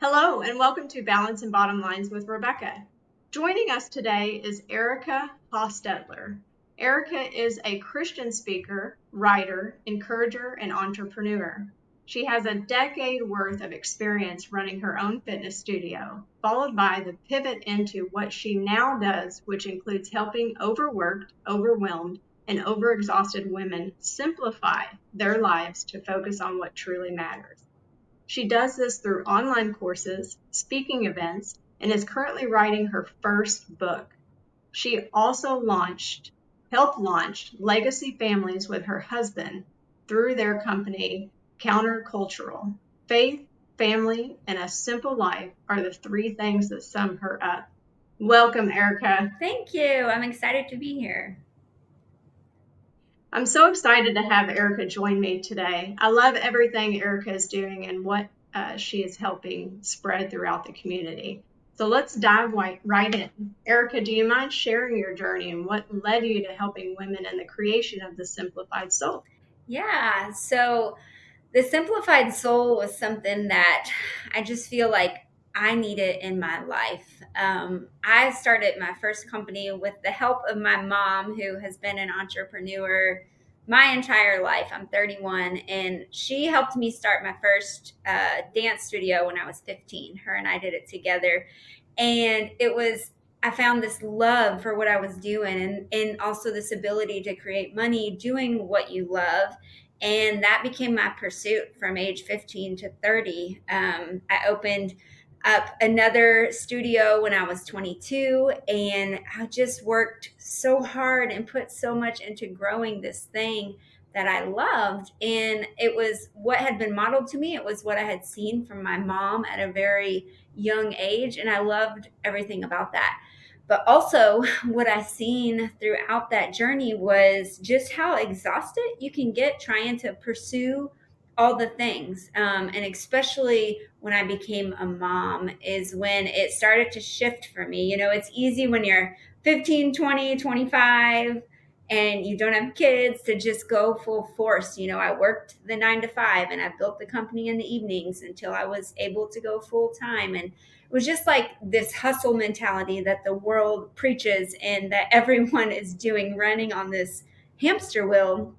Hello, and welcome to Balance and Bottom Lines with Rebecca. Joining us today is Erica Hostetler. Erica is a Christian speaker, writer, encourager, and entrepreneur. She has a decade worth of experience running her own fitness studio, followed by the pivot into what she now does, which includes helping overworked, overwhelmed, and overexhausted women simplify their lives to focus on what truly matters. She does this through online courses, speaking events, and is currently writing her first book. She also helped launch Legacy Families with her husband through their company, Countercultural. Faith, family, and a simple life are the three things that sum her up. Welcome, Erica. Thank you. I'm excited to be here. I'm so excited to have Erica join me today. I love everything Erica is doing and what she is helping spread throughout the community. So let's dive right in. Erica, do you mind sharing your journey and what led you to helping women in the creation of the Simplified Soul? Yeah. So the simplified soul was something that I just feel like I need it in my life. I started my first company with the help of my mom, who has been an entrepreneur my entire life. I'm 31, and she helped me start my first dance studio when I was 15. Her and I did it together. And I found this love for what I was doing, and also this ability to create money doing what you love. And that became my pursuit from age 15 to 30. I opened up another studio when I was 22, and I just worked so hard and put so much into growing this thing that I loved. And it was what had been modeled to me. It was what I had seen from my mom at a very young age, and I loved everything about that. But also, what I seen throughout that journey was just how exhausted you can get trying to pursue all the things. And especially when I became a mom, is when it started to shift for me. You know, it's easy when you're 15, 20, 25, and you don't have kids to just go full force. You know, I worked the 9 to 5, and I built the company in the evenings until I was able to go full time. And it was just like this hustle mentality that the world preaches and that everyone is doing, running on this hamster wheel.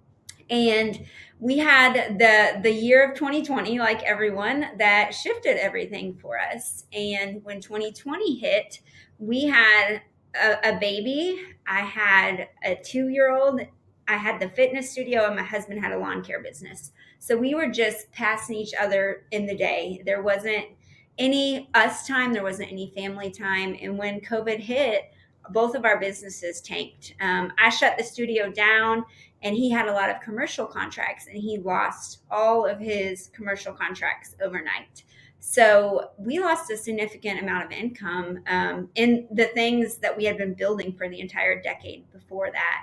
And we had the year of 2020, like everyone, that shifted everything for us. And when 2020 hit, we had a baby. I had a 2 year old. I had the fitness studio, and my husband had a lawn care business. So we were just passing each other in the day. There wasn't any us time, there wasn't any family time. And when COVID hit, both of our businesses tanked. I shut the studio down, and he had a lot of commercial contracts, and he lost all of his commercial contracts overnight. So we lost a significant amount of income in the things that we had been building for the entire decade before that.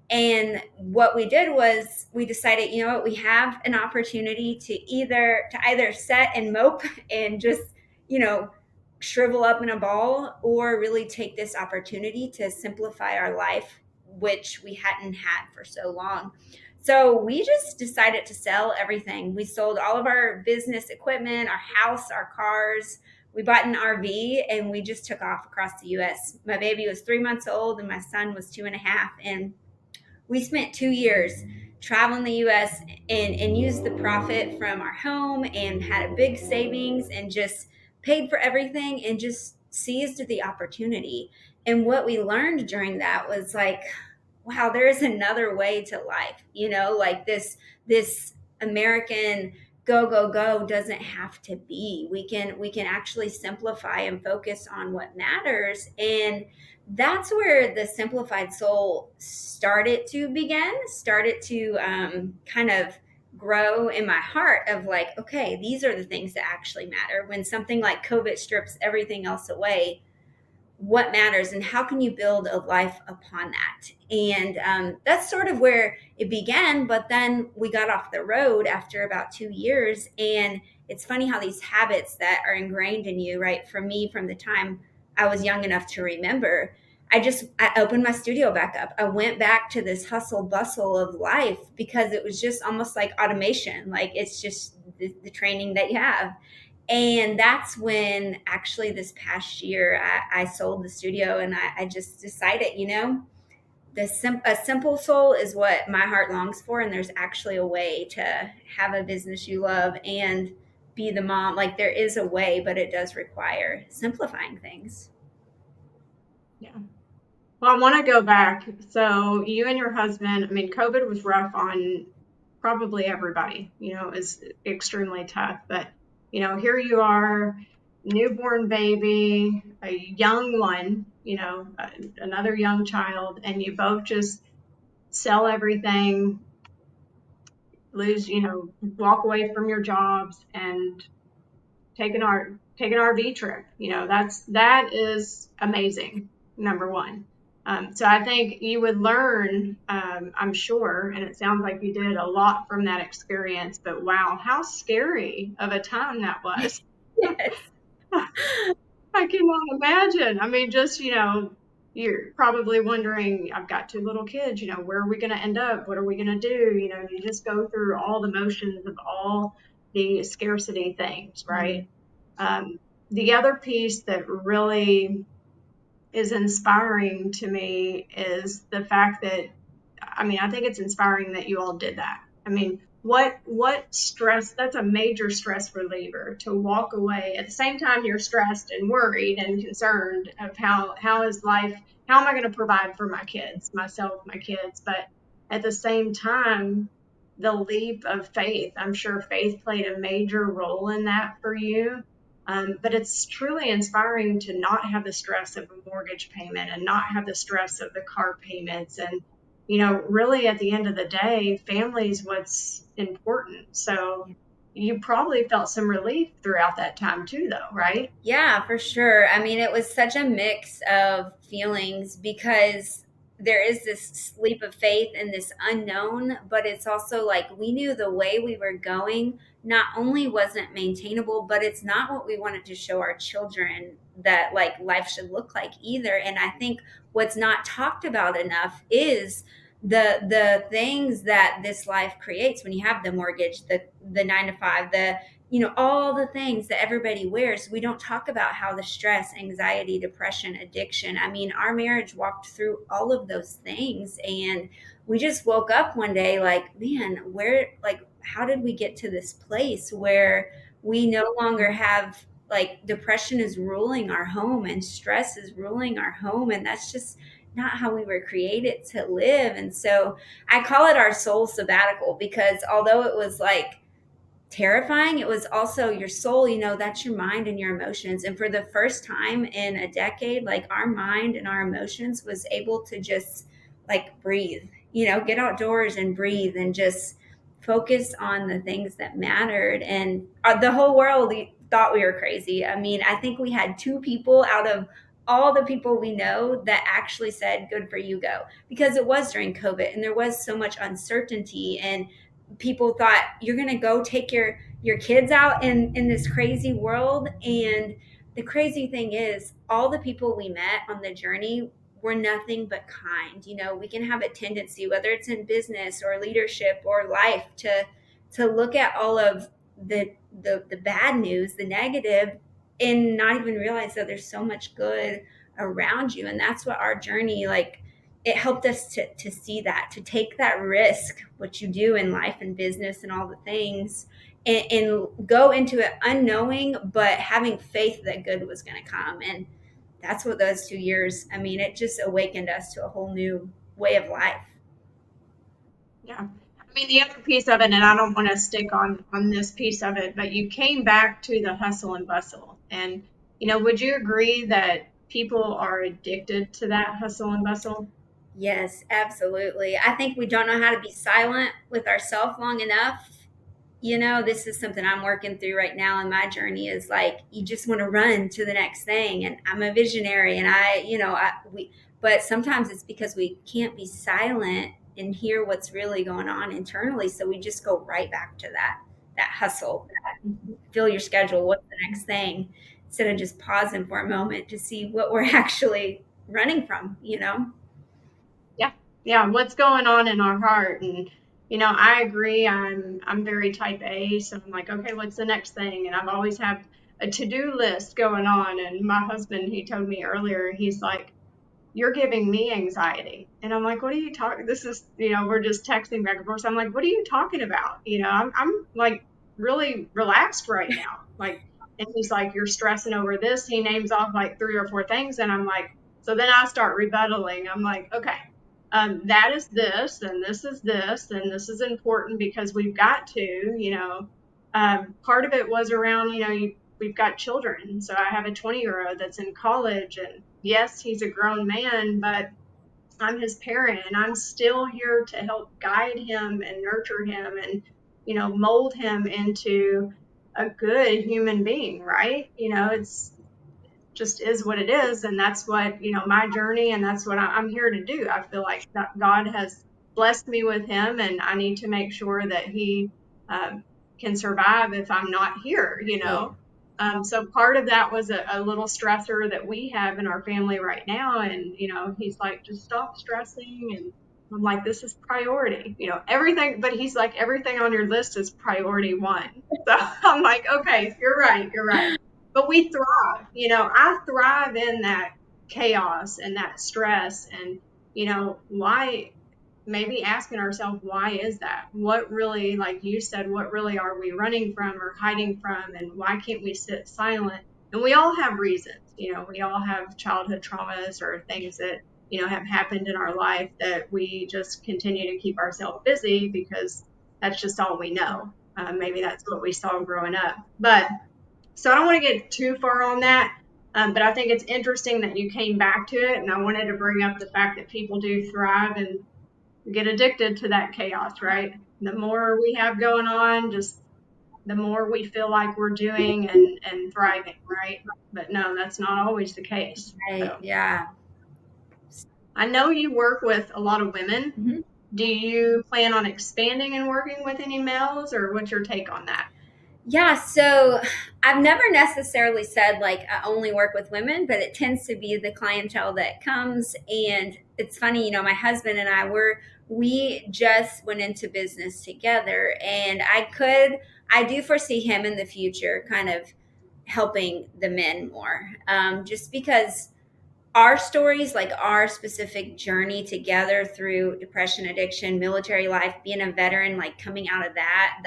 And what we did was we decided, you know what, we have an opportunity to either set and mope and just, you know, shrivel up in a ball, or really take this opportunity to simplify our life, which we hadn't had for so long. So we just decided to sell everything. We sold all of our business equipment, our house, our cars. We bought an RV, and we just took off across the US. My baby was 3 months old, and my son was 2.5. And we spent 2 years traveling the US, and used the profit from our home and had a big savings and just paid for everything and just seized the opportunity. And what we learned during that was like, wow, there is another way to life. You know, like this American go go go doesn't have to be. We can actually simplify and focus on what matters. And that's where the simplified soul started to kind of grow in my heart, of like, okay, these are the things that actually matter. When something like COVID strips everything else away, what matters, and how can you build a life upon that? And that's sort of where it began. But then we got off the road after about 2 years. And it's funny how these habits that are ingrained in you, right, for me, from the time I was young enough to remember, I opened my studio back up. I went back to this hustle bustle of life, because it was just almost like automation. Like, it's just the training that you have. And that's when actually this past year I sold the studio, and I just decided, a simple soul is what my heart longs for, and there's actually a way to have a business you love and be the mom. Like, there is a way, but it does require simplifying things. Yeah. Well, I want to go back. So you and your husband, I mean, COVID was rough on probably everybody, it was extremely tough, but here you are, newborn baby, a young one, another young child, and you both just sell everything, lose, walk away from your jobs and take an RV trip. That is amazing. Number one. So I think you would learn, I'm sure, and it sounds like you did a lot from that experience. But wow, how scary of a time that was. Yes. I cannot imagine. I mean, just, you're probably wondering, I've got two little kids, where are we going to end up? What are we going to do? You just go through all the motions of all the scarcity things, right? Mhm. The other piece that really is inspiring to me is the fact that, I mean, I think it's inspiring that you all did that. I mean, what stress, that's a major stress reliever to walk away. At the same time, you're stressed and worried and concerned of how is life, how am I going to provide for my kids, myself, my kids, but at the same time, the leap of faith, I'm sure faith played a major role in that for you. But it's truly inspiring to not have the stress of a mortgage payment and not have the stress of the car payments. And, really at the end of the day, family is what's important. So you probably felt some relief throughout that time too, though, right? Yeah, for sure. I mean, it was such a mix of feelings because there is this leap of faith and this unknown, but it's also like we knew the way we were going not only wasn't maintainable, but it's not what we wanted to show our children that like life should look like either. And I think what's not talked about enough is the things that this life creates when you have the mortgage, the 9 to 5, all the things that everybody wears. We don't talk about how the stress, anxiety, depression, addiction. I mean, our marriage walked through all of those things. And we just woke up one day like, man, how did we get to this place where we no longer have, like, depression is ruling our home and stress is ruling our home? And that's just not how we were created to live. And so I call it our soul sabbatical because although it was like, terrifying, it was also your soul, that's your mind and your emotions. And for the first time in a decade, like, our mind and our emotions was able to just like breathe, get outdoors and breathe and just focus on the things that mattered. And the whole world thought we were crazy. I mean, I think we had two people out of all the people we know that actually said, good for you, go, because it was during COVID and there was so much uncertainty. And people thought, you're going to go take your kids out in this crazy world. And the crazy thing is, all the people we met on the journey were nothing but kind. We can have a tendency, whether it's in business or leadership or life, to look at all of the bad news, the negative, and not even realize that there's so much good around you. And that's what our journey, like, it helped us to see that, to take that risk, what you do in life and business and all the things, and go into it unknowing, but having faith that good was going to come. And that's what those 2 years, I mean, it just awakened us to a whole new way of life. Yeah. I mean, the other piece of it, and I don't want to stick on this piece of it, but you came back to the hustle and bustle. And, would you agree that people are addicted to that hustle and bustle? Yes, absolutely. I think we don't know how to be silent with ourselves long enough. This is something I'm working through right now in my journey, is like, you just want to run to the next thing. And I'm a visionary, and but sometimes it's because we can't be silent and hear what's really going on internally. So we just go right back to that hustle, fill your schedule, what's the next thing, instead of just pausing for a moment to see what we're actually running from. Yeah. Yeah. What's going on in our heart? And I agree. I'm very type A, so I'm like, okay, what's the next thing? And I've always have a to-do list going on. And my husband, he told me earlier, he's like, you're giving me anxiety. And I'm like, what are you talking? This is, we're just texting back and forth. So I'm like, what are you talking about? I'm like really relaxed right now. Like, and he's like, you're stressing over this. He names off like three or four things. And I'm like, so then I start rebuttaling. I'm like, okay, that is this, and this is important because we've got to, part of it was around, we've got children. So I have a 20-year-old that's in college, and yes, he's a grown man, but I'm his parent and I'm still here to help guide him and nurture him and, mold him into a good human being, right? It's just is what it is. And that's what, my journey, and that's what I'm here to do. I feel like that God has blessed me with him, and I need to make sure that he can survive if I'm not here. Yeah. So part of that was a little stressor that we have in our family right now. And, he's like, just stop stressing. And I'm like, this is priority, everything. But he's like, everything on your list is priority one. So I'm like, okay, you're right. You're right. But we thrive. I thrive in that chaos and that stress. And, why, maybe asking ourselves, why is that? What really, like you said, what really are we running from or hiding from? And why can't we sit silent? And we all have reasons. We all have childhood traumas or things that, have happened in our life that we just continue to keep ourselves busy because that's just all we know. Maybe that's what we saw growing up. But so I don't want to get too far on that, but I think it's interesting that you came back to it, and I wanted to bring up the fact that people do thrive and get addicted to that chaos, right? The more we have going on, just the more we feel like we're doing and thriving, right? But no, that's not always the case. Right. So Yeah. I know you work with a lot of women. Mhm. Do you plan on expanding and working with any males, or what's your take on that? Yeah, so I've never necessarily said like I only work with women, but it tends to be the clientele that comes. And it's funny, my husband and we just went into business together, and I do foresee him in the future kind of helping the men more, just because our stories, like our specific journey together through depression, addiction, military life, being a veteran, like coming out of that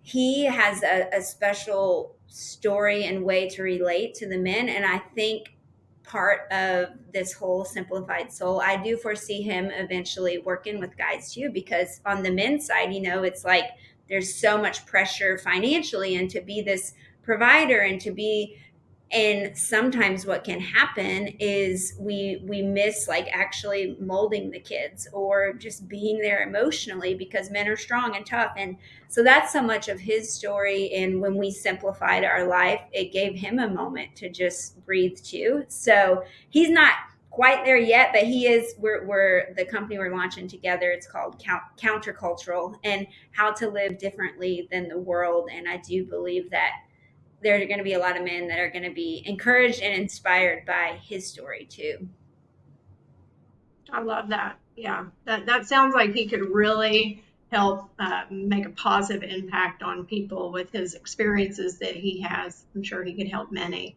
he has a special story and way to relate to the men. And I think part of this whole simplified soul, I do foresee him eventually working with guys too, because on the men's side, it's like there's so much pressure financially and to be this provider and to be, and sometimes what can happen is we miss like actually molding the kids or just being there emotionally, because men are strong and tough. And so that's so much of his story. And when we simplified our life, it gave him a moment to just breathe too. So he's not quite there yet, but he is. We're the company we're launching together, it's called Countercultural, and how to live differently than the world. And I do believe that there are going to be a lot of men that are going to be encouraged and inspired by his story too. I love that. Yeah, that sounds like he could really help make a positive impact on people with his experiences that he has. I'm sure he could help many.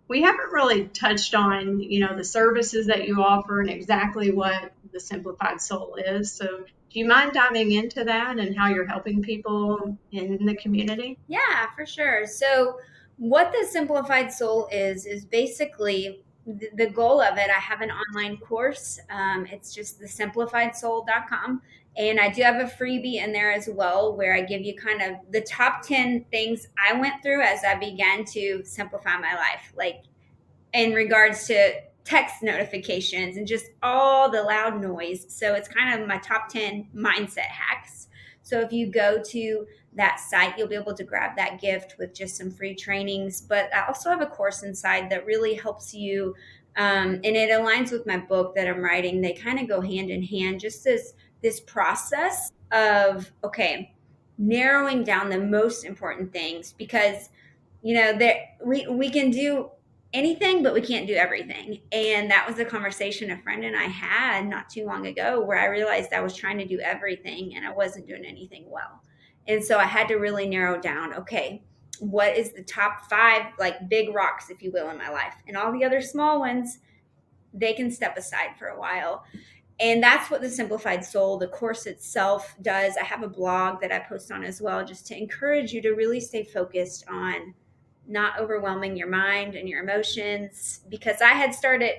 We haven't really touched on, the services that you offer and exactly what the Simplified Soul is. So, do you mind diving into that and how you're helping people in the community? Yeah, for sure. So, what the Simplified Soul is basically the goal of it. I have an online course. It's just thesimplifiedsoul.com. And I do have a freebie in there as well, where I give you kind of the top 10 things I went through as I began to simplify my life. Like, in regards to text notifications and just all the loud noise. So it's kind of my top 10 mindset hacks. So if you go to that site, you'll be able to grab that gift with just some free trainings. But I also have a course inside that really helps you. And it aligns with my book that I'm writing. They kind of go hand in hand. Just this process of, okay, narrowing down the most important things, because there we can do anything, but we can't do everything. And that was a conversation a friend and I had not too long ago where I realized I was trying to do everything and I wasn't doing anything well. And so I had to really narrow down, okay, what is the top 5 like big rocks, if you will, in my life? And all the other small ones, they can step aside for a while. And that's what the Simplified Soul, the course itself, does. I have a blog that I post on as well, just to encourage you to really stay focused on not overwhelming your mind and your emotions. Because I had started,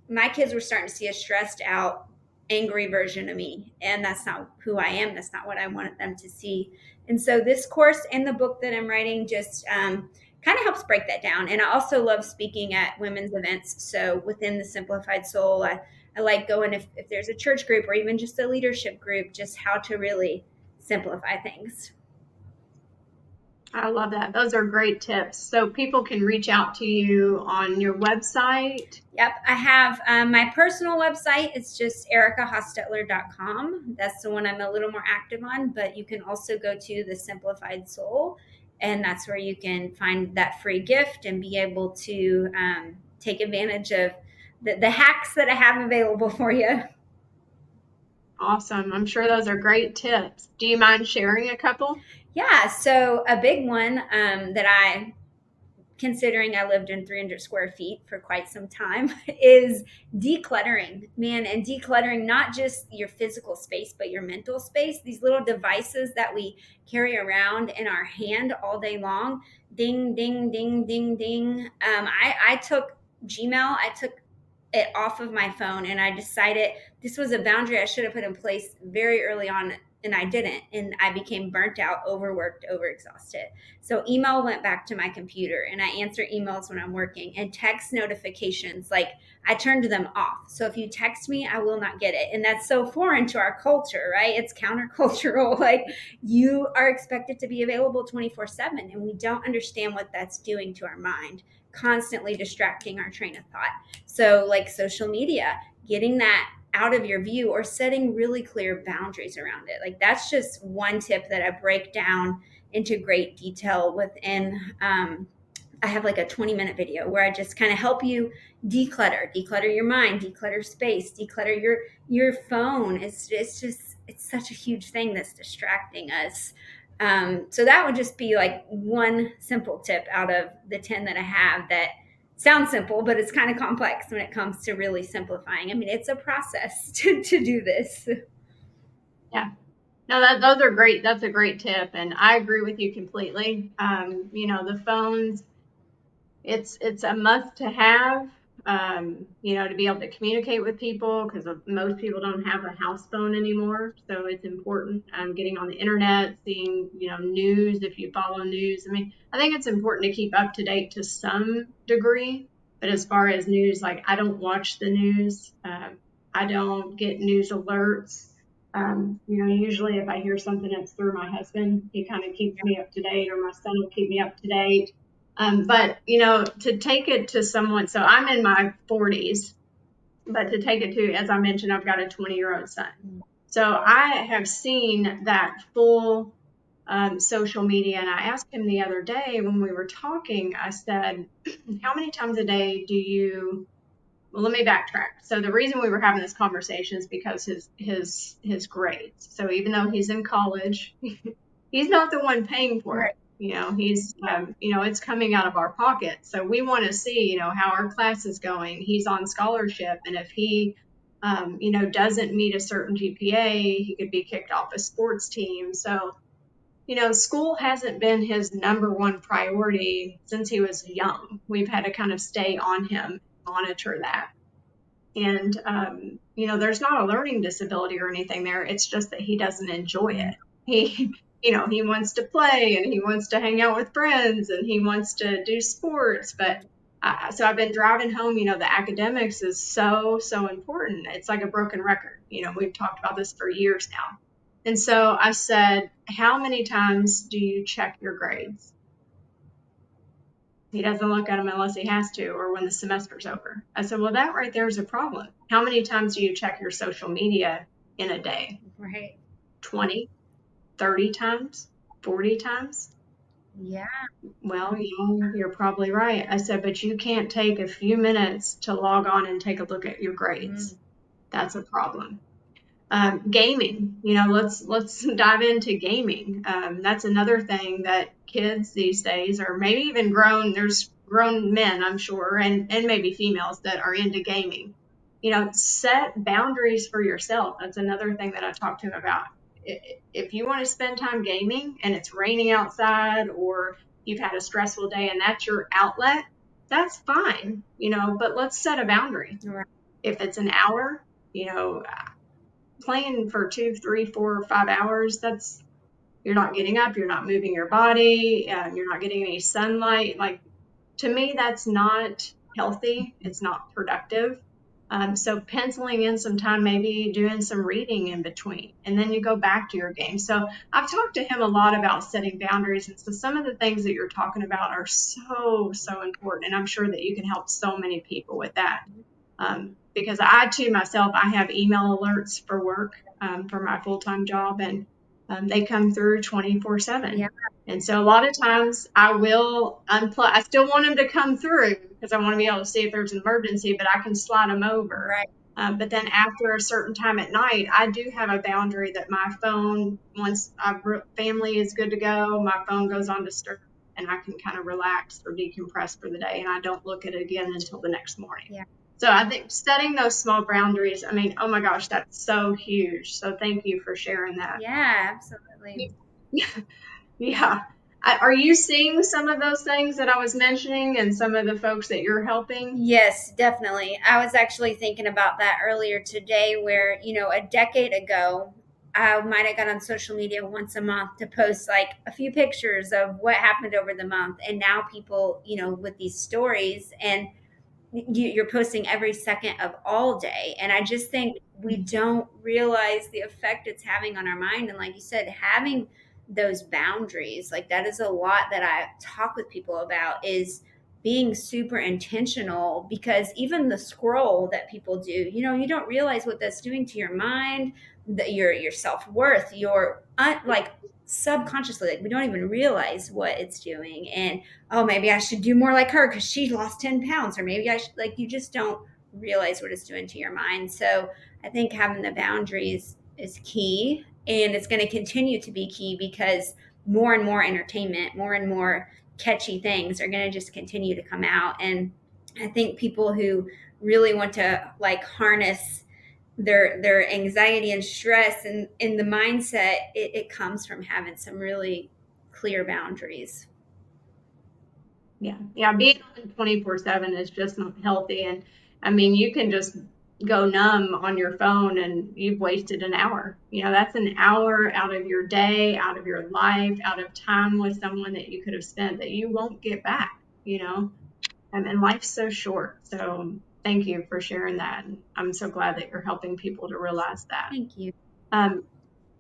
my kids were starting to see a stressed out, angry version of me. And that's not who I am. That's not what I wanted them to see. And so this course and the book that I'm writing just kind of helps break that down. And I also love speaking at women's events. So within the Simplified Soul, I like going if there's a church group or even just a leadership group, just how to really simplify things. I love that. Those are great tips. So people can reach out to you on your website. Yep, I have my personal website. It's just ericahostetler.com. That's the one I'm a little more active on, but you can also go to the Simplified Soul, and that's where you can find that free gift and be able to take advantage of the hacks that I have available for you. Awesome. I'm sure those are great tips. Do you mind sharing a couple? Yeah, so a big one that I, considering I lived in 300 square feet for quite some time, is decluttering, man, and decluttering not just your physical space, but your mental space. These little devices that we carry around in our hand all day long, ding, ding, ding, ding, ding. I took Gmail, I took it off of my phone and I decided this was a boundary I should have put in place very early on, and I didn't, and I became burnt out, overworked, overexhausted. So email went back to my computer and I answer emails when I'm working, and text notifications, like I turned them off. So if you text me, I will not get it. And that's so foreign to our culture, right? It's countercultural. Like you are expected to be available 24/7, and we don't understand what that's doing to our mind, constantly distracting our train of thought. So like social media, getting that out of your view or setting really clear boundaries around it. Like that's just one tip that I break down into great detail within. I have like a 20-minute video where I just kind of help you declutter your mind, declutter space, declutter your phone. It's just it's such a huge thing that's distracting us. So that would just be like one simple tip out of the 10 that I have that sounds simple, but it's kind of complex when it comes to really simplifying. I mean, it's a process to do this. Yeah. No, those are great. That's a great tip. And I agree with you completely. The phones, it's a must to have, to be able to communicate with people, because most people don't have a house phone anymore. So it's important, getting on the internet, seeing, news, if you follow news. I mean, I think it's important to keep up to date to some degree. But as far as news, like I don't watch the news. I don't get news alerts. Usually if I hear something, it's through my husband. He kind of keeps me up to date, or my son will keep me up to date. But to take it to someone, so I'm in my 40s, but to take it to, as I mentioned, I've got a 20-year-old son. So I have seen that full social media. And I asked him the other day when we were talking, I said, how many times a day do you, well, let me backtrack. So the reason we were having this conversation is because his grades. So even though he's in college, he's not the one paying for it. He's, it's coming out of our pocket. So we want to see, how our class is going. He's on scholarship. And if he, doesn't meet a certain GPA, he could be kicked off a sports team. So, school hasn't been his number one priority since he was young. We've had to kind of stay on him, monitor that. And, there's not a learning disability or anything there. It's just that he doesn't enjoy it. He wants to play and he wants to hang out with friends and he wants to do sports. But so I've been driving home, the academics is so, so important. It's like a broken record. We've talked about this for years now. And so I said, how many times do you check your grades? He doesn't look at them unless he has to, or when the semester's over. I said, well, that right there is a problem. How many times do you check your social media in a day? Right. 20, 30 times, 40 times? Yeah. Well, you're probably right. I said, but you can't take a few minutes to log on and take a look at your grades. Mm, That's a problem. Gaming, let's dive into gaming. That's another thing that kids these days, or maybe even there's grown men, I'm sure, and maybe females that are into gaming. Set boundaries for yourself. That's another thing that I talked to him about. If you want to spend time gaming and it's raining outside, or you've had a stressful day and that's your outlet, that's fine, but let's set a boundary. right. If it's an hour, you know, playing for 2, 3, 4, 5 hours, that's you're not getting up, you're not moving your body, you're not getting any sunlight. Like, to me, that's not healthy. It's not productive. So penciling in some time, maybe doing some reading in between, and then you go back to your game. So I've talked to him a lot about setting boundaries. And so some of the things that you're talking about are so, so important. And I'm sure that you can help so many people with that. Because I too myself, I have email alerts for work, for my full-time job, and they come through 24 Yeah. 7. And so a lot of times I will unplug. I still want them to come through because I want to be able to see if there's an emergency, but I can slide them over. Right. But then after a certain time at night, I do have a boundary that my phone, once family is good to go, my phone goes on to disturb, and I can kind of relax or decompress for the day, and I don't look at it again until the next morning. Yeah. So I think setting those small boundaries, I mean, oh my gosh, that's so huge. So thank you for sharing that. Yeah, absolutely. Yeah. Are you seeing some of those things that I was mentioning and some of the folks that you're helping? Yes, definitely. I was actually thinking about that earlier today, where, a decade ago, I might have got on social media once a month to post like a few pictures of what happened over the month. And now people, with these stories, and you're posting every second of all day. And I just think we don't realize the effect it's having on our mind. And like you said, having those boundaries, like that is a lot that I talk with people about, is being super intentional, because even the scroll that people do, you don't realize what that's doing to your mind, your self-worth, your like subconsciously, like we don't even realize what it's doing. And oh, maybe I should do more like her because she lost 10 pounds, or maybe I should, like, you just don't realize what it's doing to your mind. So I think having the boundaries is key, and it's going to continue to be key because more and more entertainment, more and more catchy things are going to just continue to come out. And I think people who really want to like harness their anxiety and stress and in the mindset, it comes from having some really clear boundaries. Yeah. Yeah. Being on 24/7 is just not healthy. And I mean, you can just go numb on your phone and you've wasted an hour. That's an hour out of your day, out of your life, out of time with someone that you could have spent that you won't get back, you know? And life's so short. So thank you for sharing that. And I'm so glad that you're helping people to realize that. Thank you. Um,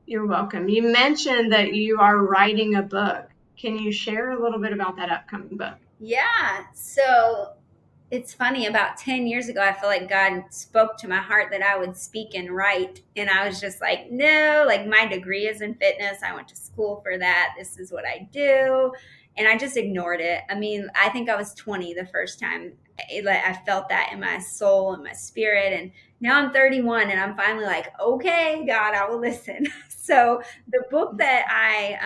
you're welcome. You mentioned that you are writing a book. Can you share a little bit about that upcoming book? Yeah. So it's funny, about 10 years ago, I feel like God spoke to my heart that I would speak and write. And I was just like, no, like my degree is in fitness. I went to school for that. This is what I do. And I just ignored it. I mean, I think I was 20 the first time I felt that in my soul and my spirit. And now I'm 31 and I'm finally like, okay, God, I will listen. So the book that I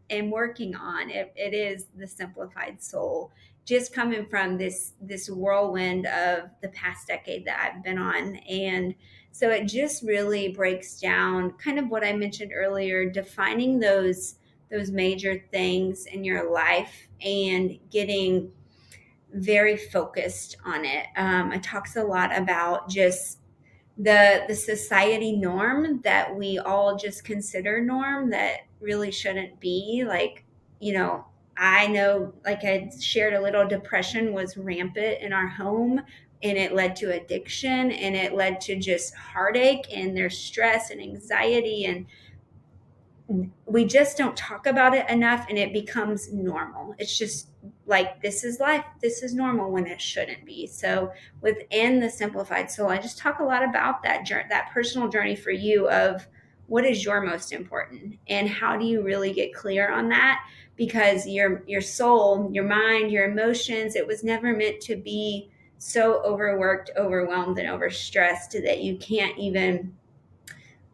am working on, it is The Simplified Soul, just coming from this whirlwind of the past decade that I've been on. And so it just really breaks down kind of what I mentioned earlier, defining those major things in your life and getting very focused on it. It talks a lot about just the society norm that we all just consider norm, that really shouldn't be. Like, you know I know, like I shared a little, depression was rampant in our home, and it led to addiction, and it led to just heartache, and there's stress and anxiety, and we just don't talk about it enough, and it becomes normal. It's just like, this is life, this is normal, when it shouldn't be. So within The Simplified Soul, I just talk a lot about that personal journey for you of what is your most important and how do you really get clear on that, because your soul, your mind, your emotions, it was never meant to be so overworked, overwhelmed, and overstressed that you can't even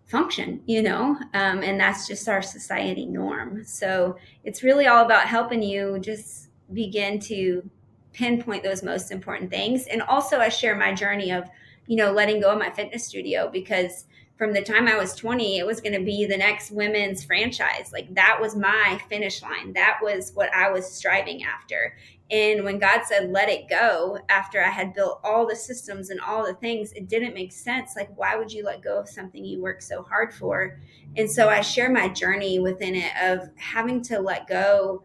function, and that's just our society norm. So it's really all about helping you just begin to pinpoint those most important things. And also, I share my journey of, letting go of my fitness studio, because from the time I was 20, it was going to be the next women's franchise. Like, that was my finish line. That was what I was striving after. And when God said, let it go, after I had built all the systems and all the things, it didn't make sense. Like, why would you let go of something you worked so hard for? And so I share my journey within it of having to let go,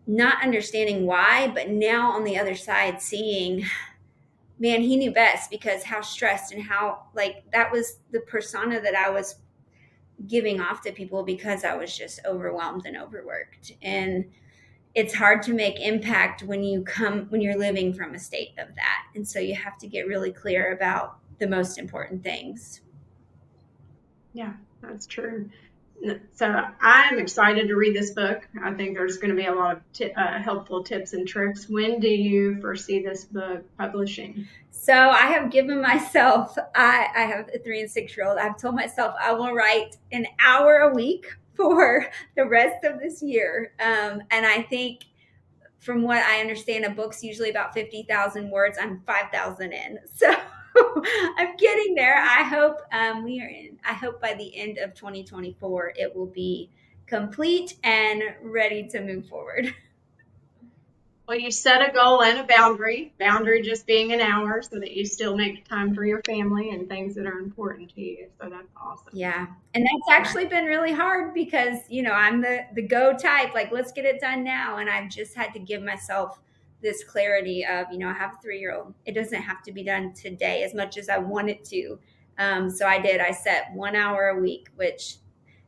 not understanding why, but now on the other side, seeing, man, he knew best, because how stressed and how, like, that was the persona that I was giving off to people, because I was just overwhelmed and overworked. And it's hard to make impact when you're living from a state of that. And so you have to get really clear about the most important things. Yeah, that's true. So I'm excited to read this book. I think there's going to be a lot of helpful tips and tricks. When do you foresee this book publishing? So I have given myself, I have a 3 and 6 year old. I've told myself I will write an hour a week for the rest of this year. And I think, from what I understand, a book's usually about 50,000 words. I'm 5,000 in. So I'm getting there. I hope I hope by the end of 2024, it will be complete and ready to move forward. Well, you set a goal and a boundary just being an hour so that you still make time for your family and things that are important to you. So that's awesome. Yeah. And that's actually been really hard, because, I'm the go type, like, let's get it done now. And I've just had to give myself this clarity of, I have a 3 year old. It doesn't have to be done today as much as I want it to. So I set 1 hour a week, which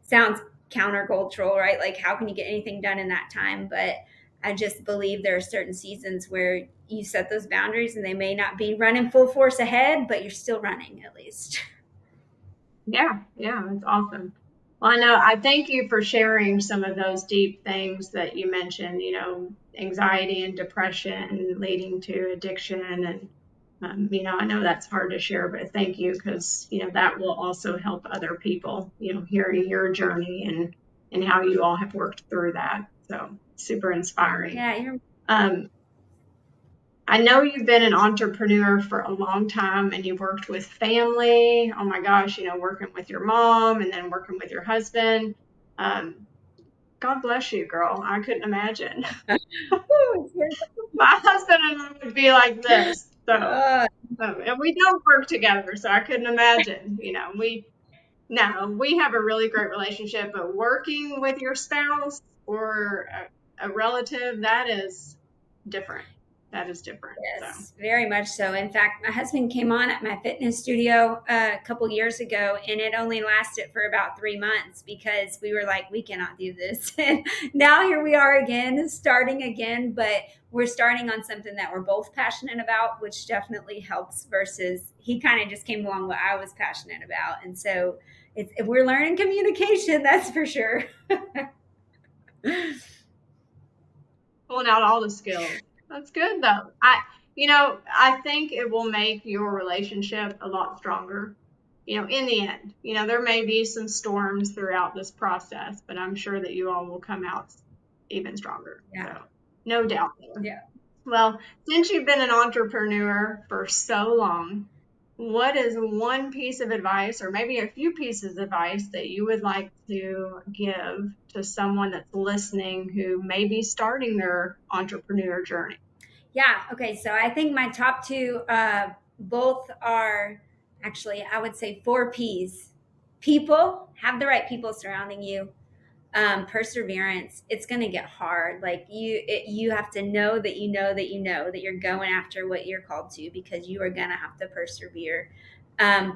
sounds countercultural, right? Like, how can you get anything done in that time? But I just believe there are certain seasons where you set those boundaries, and they may not be running full force ahead, but you're still running at least. Yeah, that's awesome. Well, I thank you for sharing some of those deep things that you mentioned, anxiety and depression leading to addiction. And, I know that's hard to share, but thank you, because, that will also help other people, hearing your journey and how you all have worked through that. So super inspiring. Yeah, you're Um, I know you've been an entrepreneur for a long time, and you've worked with family. Oh my gosh, working with your mom and then working with your husband. Um, God bless you, girl. I couldn't imagine. My husband and I would be like this. So, uh, and we don't work together, so I couldn't imagine. We have a really great relationship, but working with your spouse or a relative, that is different. That is different. So. yes, very much so. In fact, my husband came on at my fitness studio a couple years ago, and it only lasted for about 3 months, because we were like, we cannot do this. And now here we are again, starting again, but we're starting on something that we're both passionate about, which definitely helps, versus he kind of just came along what I was passionate about. And so we're learning communication, that's for sure. Pulling out all the skills. That's good though. I think it will make your relationship a lot stronger. In the end, there may be some storms throughout this process, but I'm sure that you all will come out even stronger. Yeah. So no doubt there. Yeah. Well, since you've been an entrepreneur for so long, what is one piece of advice, or maybe a few pieces of advice, that you would like to give to someone that's listening who may be starting their entrepreneur journey? Yeah. Okay. So I think my top two, both are actually, I would say, 4 P's. People, have the right people surrounding you. Perseverance. It's going to get hard. Like, you have to know that that you're going after what you're called to, because you are going to have to persevere.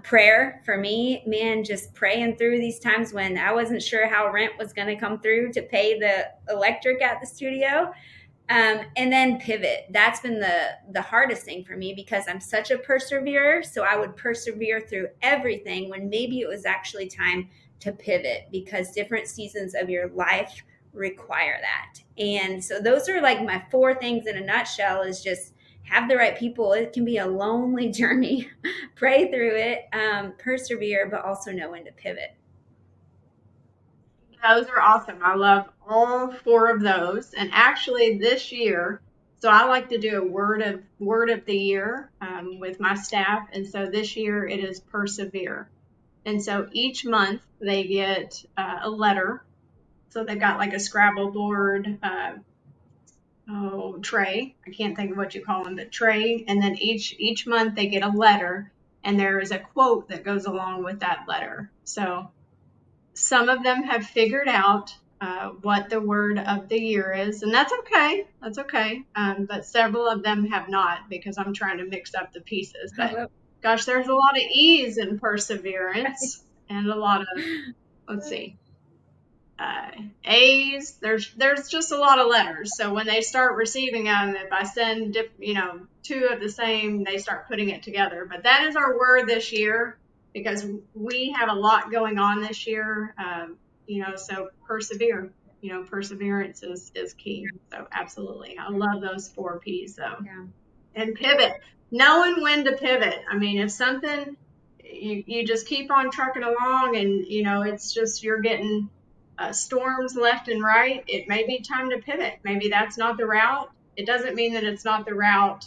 Prayer for me, man, just praying through these times when I wasn't sure how rent was going to come through to pay the electric at the studio. And then pivot. That's been the hardest thing for me, because I'm such a perseverer. So I would persevere through everything when maybe it was actually time to pivot, because different seasons of your life require that. And so those are like my four things in a nutshell, is just have the right people. It can be a lonely journey. Pray through it, persevere, but also know when to pivot. Those are awesome. I love all four of those. And actually, this year, so I like to do a word of the year with my staff. And so this year it is persevere. And so each month they get a letter. So they've got like a Scrabble board, tray. I can't think of what you call them, but tray. And then each month they get a letter, and there is a quote that goes along with that letter. So some of them have figured out what the word of the year is, and that's okay. That's okay. But several of them have not, because I'm trying to mix up the pieces. But gosh, there's a lot of E's in perseverance, and a lot of, let's see, A's. There's just a lot of letters. So when they start receiving them, if I send two of the same, they start putting it together. But that is our word this year, because we have a lot going on this year. So persevere. Perseverance is key. So absolutely, I love those 4 P's. So Yeah. And pivot, knowing when to pivot. I mean, if something you just keep on trucking along, and it's just you're getting storms left and right, it may be time to pivot. Maybe that's not the route. It doesn't mean that it's not the route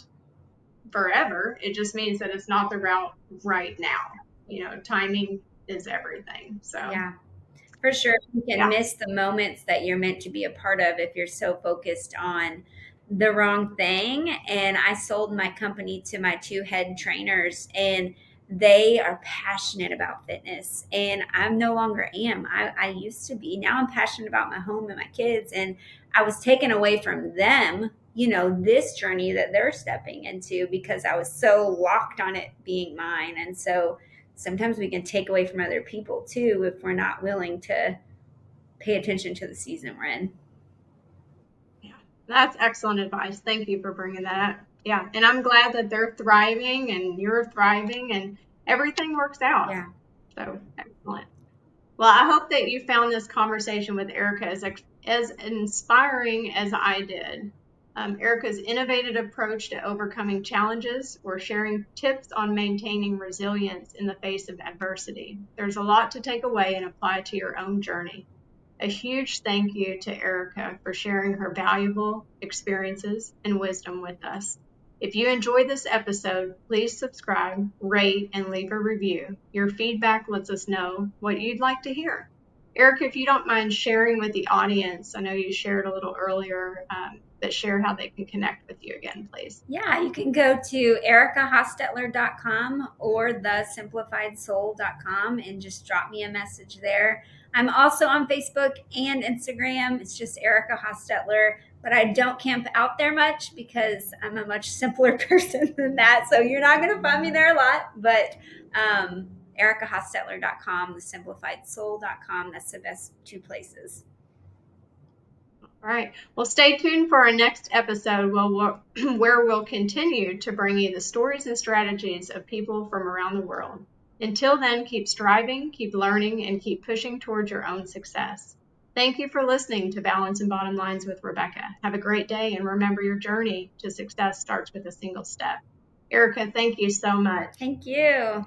forever. It just means that it's not the route right now. Timing is everything. So yeah, for sure. You can miss the moments that you're meant to be a part of if you're so focused on the wrong thing. And I sold my company to my 2 head trainers, and they are passionate about fitness, and I no longer am. I used to be. Now I'm passionate about my home and my kids, and I was taken away from them, this journey that they're stepping into, because I was so locked on it being mine. And so sometimes we can take away from other people too if we're not willing to pay attention to the season we're in. Yeah, that's excellent advice. Thank you for bringing that up. Yeah, and I'm glad that they're thriving and you're thriving and everything works out. Yeah. So excellent. Well, I hope that you found this conversation with Erica as inspiring as I did. Erica's innovative approach to overcoming challenges or sharing tips on maintaining resilience in the face of adversity. There's a lot to take away and apply to your own journey. A huge thank you to Erica for sharing her valuable experiences and wisdom with us. If you enjoyed this episode, please subscribe, rate, and leave a review. Your feedback lets us know what you'd like to hear. Erica, if you don't mind sharing with the audience, I know you shared a little earlier, but share how they can connect with you again, please. Yeah, you can go to ericahostetler.com or thesimplifiedsoul.com and just drop me a message there. I'm also on Facebook and Instagram. It's just Erica Hostetler, but I don't camp out there much because I'm a much simpler person than that. So you're not going to find me there a lot, but ericahostetler.com, thesimplifiedsoul.com, that's the best 2 places. All right. Well, stay tuned for our next episode where we'll continue to bring you the stories and strategies of people from around the world. Until then, keep striving, keep learning, and keep pushing towards your own success. Thank you for listening to Balance and Bottom Lines with Rebecca. Have a great day, and remember, your journey to success starts with a single step. Erica, thank you so much. Thank you.